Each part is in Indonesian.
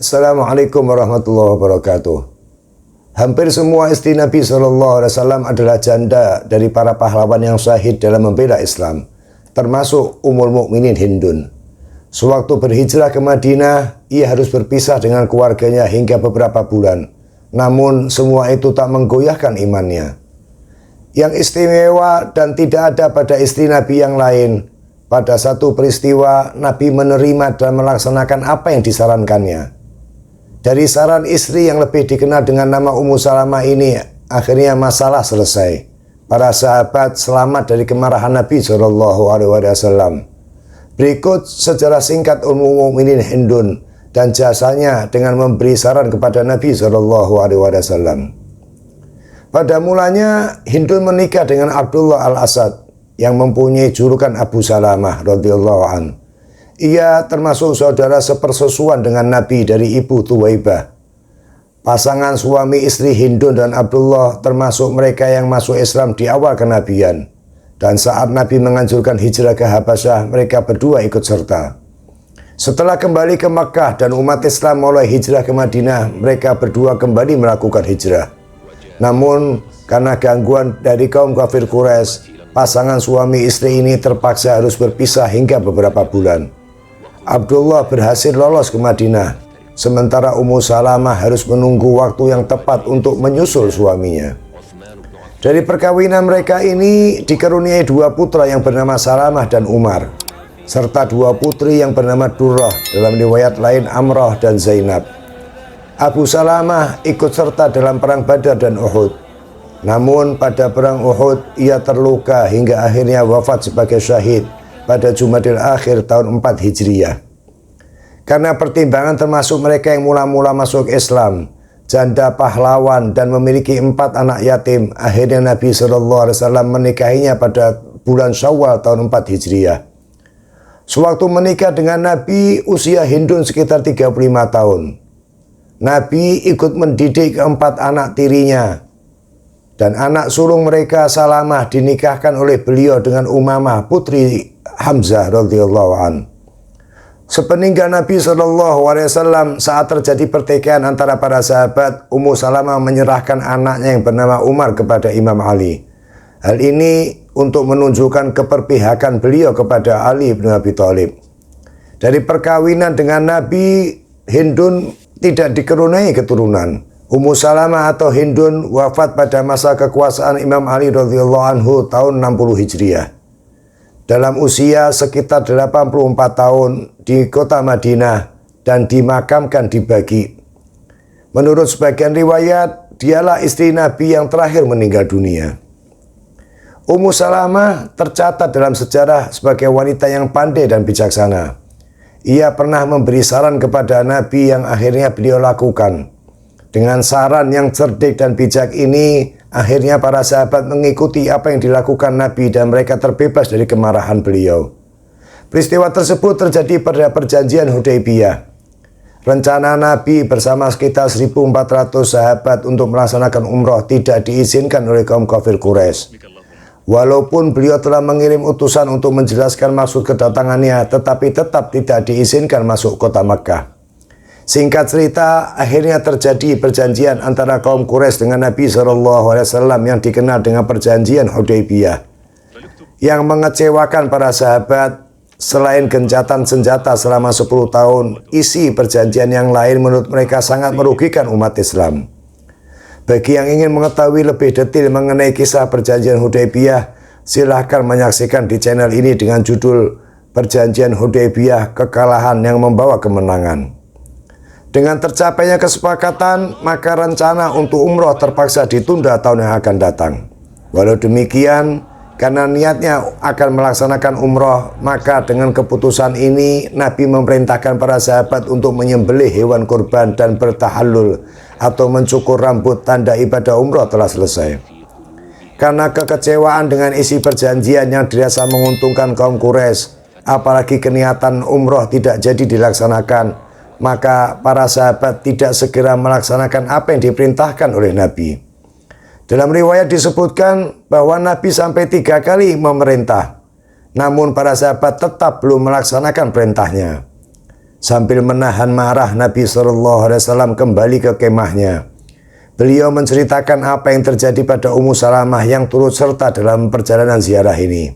Assalamualaikum warahmatullahi wabarakatuh. Hampir semua istri Nabi SAW adalah janda dari para pahlawan yang syahid dalam membela Islam, termasuk Ummul Mukminin Hindun. Sewaktu berhijrah ke Madinah, ia harus berpisah dengan keluarganya hingga beberapa bulan. Namun semua itu tak menggoyahkan imannya. Yang istimewa dan tidak ada pada istri Nabi yang lain, pada satu peristiwa Nabi menerima dan melaksanakan apa yang disarankannya. Dari saran istri yang lebih dikenal dengan nama Ummu Salamah ini, akhirnya masalah selesai. Para sahabat selamat dari kemarahan Nabi SAW. Berikut sejarah singkat Ummul Mukminin Hindun dan jasanya dengan memberi saran kepada Nabi SAW. Pada mulanya Hindun menikah dengan Abdullah Al-Asad yang mempunyai julukan Abu Salamah radhiyallahu an. Ia termasuk saudara sepersusuan dengan Nabi dari ibu Thuwaibah. Pasangan suami istri Hindun dan Abdullah termasuk mereka yang masuk Islam di awal kenabian. Dan saat Nabi menganjurkan hijrah ke Habasyah, mereka berdua ikut serta. Setelah kembali ke Makkah dan umat Islam mulai hijrah ke Madinah, mereka berdua kembali melakukan hijrah. Namun karena gangguan dari kaum kafir Quraisy, pasangan suami istri ini terpaksa harus berpisah hingga beberapa bulan. Abdullah berhasil lolos ke Madinah, sementara Ummu Salamah harus menunggu waktu yang tepat untuk menyusul suaminya. Dari perkawinan mereka ini dikaruniai dua putra yang bernama Salamah dan Umar, serta dua putri yang bernama Durrah, dalam riwayat lain Amrah dan Zainab. Abu Salamah ikut serta dalam perang Badar dan Uhud. Namun pada perang Uhud ia terluka hingga akhirnya wafat sebagai syahid pada Jumadil Akhir tahun 4 Hijriyah. Karena pertimbangan termasuk mereka yang mula-mula masuk Islam, janda pahlawan dan memiliki 4 anak yatim, akhirnya Nabi SAW menikahinya pada bulan Syawal tahun 4 Hijriyah. Sewaktu menikah dengan Nabi, usia Hindun sekitar 35 tahun. Nabi ikut mendidik keempat anak tirinya, dan anak sulung mereka Salamah dinikahkan oleh beliau dengan Umamah putri Hamzah radhiyallahu an. Sepeninggal Nabi SAW, saat terjadi pertikaian antara para sahabat, Ummu Salamah menyerahkan anaknya yang bernama Umar kepada Imam Ali. Hal ini untuk menunjukkan keperpihakan beliau kepada Ali bin Abi Thalib. Dari perkawinan dengan Nabi, Hindun tidak dikaruniai keturunan. Ummu Salamah atau Hindun wafat pada masa kekuasaan Imam Ali radhiyallahu anhu tahun 60 Hijriah. Dalam usia sekitar 84 tahun di kota Madinah dan dimakamkan di Baqi. Menurut sebagian riwayat, dialah istri Nabi yang terakhir meninggal dunia. Ummu Salamah tercatat dalam sejarah sebagai wanita yang pandai dan bijaksana. Ia pernah memberi saran kepada Nabi yang akhirnya beliau lakukan. Dengan saran yang cerdik dan bijak ini, akhirnya para sahabat mengikuti apa yang dilakukan Nabi dan mereka terbebas dari kemarahan beliau. Peristiwa tersebut terjadi pada perjanjian Hudaybiyah. Rencana Nabi bersama sekitar 1.400 sahabat untuk melaksanakan umroh tidak diizinkan oleh kaum kafir Quraisy. Walaupun beliau telah mengirim utusan untuk menjelaskan maksud kedatangannya, tetapi tetap tidak diizinkan masuk kota Makkah. Singkat cerita, akhirnya terjadi perjanjian antara kaum Quraisy dengan Nabi SAW yang dikenal dengan perjanjian Hudaybiyah. Yang mengecewakan para sahabat, selain gencatan senjata selama 10 tahun, isi perjanjian yang lain menurut mereka sangat merugikan umat Islam. Bagi yang ingin mengetahui lebih detail mengenai kisah perjanjian Hudaybiyah, silahkan menyaksikan di channel ini dengan judul Perjanjian Hudaybiyah, Kekalahan yang Membawa Kemenangan. Dengan tercapainya kesepakatan, maka rencana untuk umroh terpaksa ditunda tahun yang akan datang. Walau demikian, karena niatnya akan melaksanakan umroh, maka dengan keputusan ini Nabi memerintahkan para sahabat untuk menyembelih hewan kurban dan bertahallul atau mencukur rambut, tanda ibadah umroh telah selesai. Karena kekecewaan dengan isi perjanjian yang dirasa menguntungkan kaum Quraisy, apalagi keniatan umroh tidak jadi dilaksanakan, maka para sahabat tidak segera melaksanakan apa yang diperintahkan oleh Nabi. Dalam riwayat disebutkan bahwa Nabi sampai 3 kali memerintah, namun para sahabat tetap belum melaksanakan perintahnya. Sambil menahan marah, Nabi SAW kembali ke kemahnya. Beliau menceritakan apa yang terjadi pada Ummu Salamah yang turut serta dalam perjalanan ziarah ini.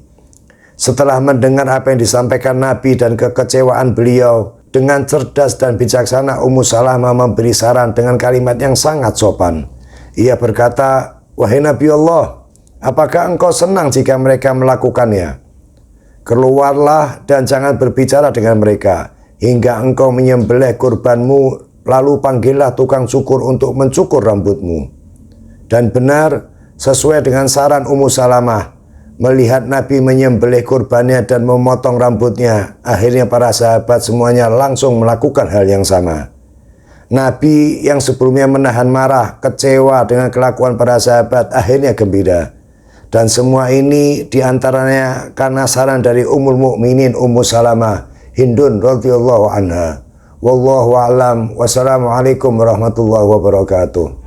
Setelah mendengar apa yang disampaikan Nabi dan kekecewaan beliau, dengan cerdas dan bijaksana Ummu Salamah memberi saran dengan kalimat yang sangat sopan. Ia berkata, "Wahai Nabi Allah, apakah engkau senang jika mereka melakukannya? Keluarlah dan jangan berbicara dengan mereka hingga engkau menyembelih kurbanmu, lalu panggillah tukang cukur untuk mencukur rambutmu." Dan benar, sesuai dengan saran Ummu Salamah, melihat Nabi menyembelih kurbannya dan memotong rambutnya, akhirnya para sahabat semuanya langsung melakukan hal yang sama. Nabi yang sebelumnya menahan marah, kecewa dengan kelakuan para sahabat, akhirnya gembira. Dan semua ini diantaranya karena saran dari Ummul Mukminin Ummu Salamah, Hindun radhiyallahu anha. Wallahu a'lam. Wassalamualaikum warahmatullahi wabarakatuh.